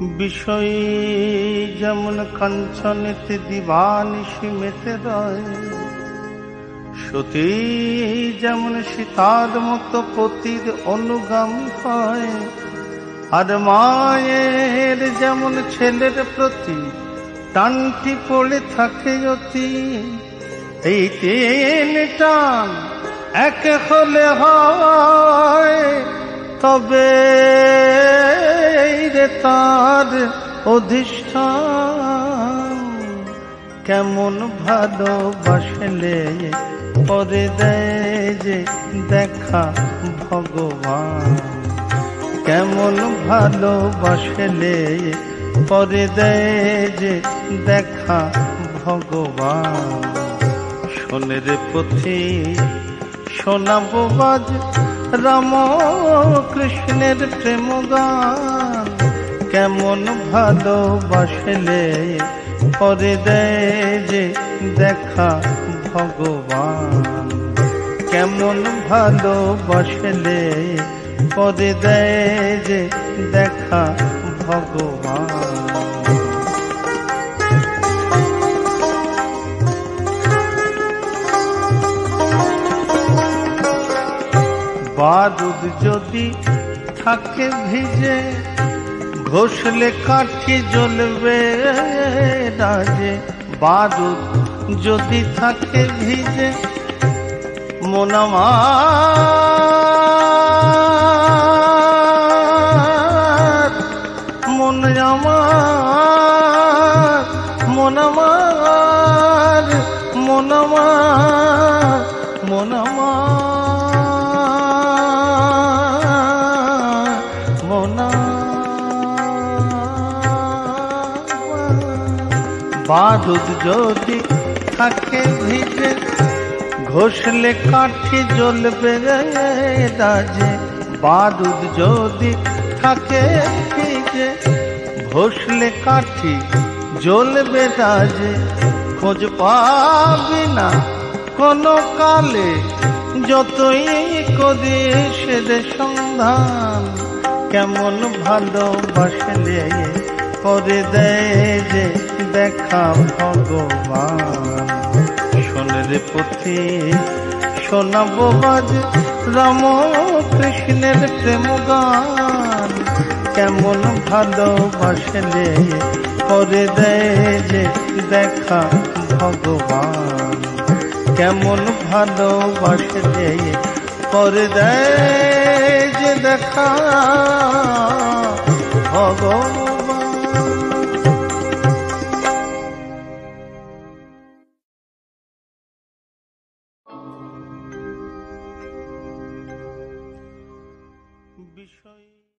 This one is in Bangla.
বিষয়ী যেমন কাঞ্চনেতে দিবানিশি মেতে রয়, সতী যেমন সীতার মতো পতির অনুগামী হয়, আর মায়ের যেমন ছেলের প্রতি টানটি পড়ে থাকে অতি। এই তিন টান এক হলে হয়, তবে রে তার অধিষ্ঠান। কেমন ভালোবাসলে পরে দেয় যে দেখা ভগবান, কেমন ভালোবাসলে পরে দেয় যে দেখা ভগবান। শোনের পথে শোনাবো বাজ রাম কৃষ্ণের প্রেম গান, কেমন ভালোবাসলে পরে দেয় যে দেখা ভগবান, কেমন ভালোবাসলে পরে দেয় যে দেখা ভগবান। বারুদ যদি থাকে ভিজে, ঘষলে কাঠি জ্বলবে রাজে। বারুদ যদি থাকে ভিজে, মন আমার, মন আমার, মন আমার, মন আমার, মন আমার, বারুদ যদি থাকে ভিজে, ঘষলে কাঠি জ্বলবে রাজে। বারুদ যদি থাকে ভিজে, ঘষলে কাঠি জ্বলবে রাজে। খোঁজ পাবি না কোনো কালে, যতই করিস রে সন্ধান, কেমন ভালোবাসলে পরে দেয় যে দেখা ভগবান। শোনের পথে শোনাবো বাজ রাম কৃষ্ণের প্রেম গান, কেমন ভালোবাসলে পরে দেয় যে দেখা ভগবান, কেমন ভালোবাসলে পরে দেয় যে দেখা ভগবান।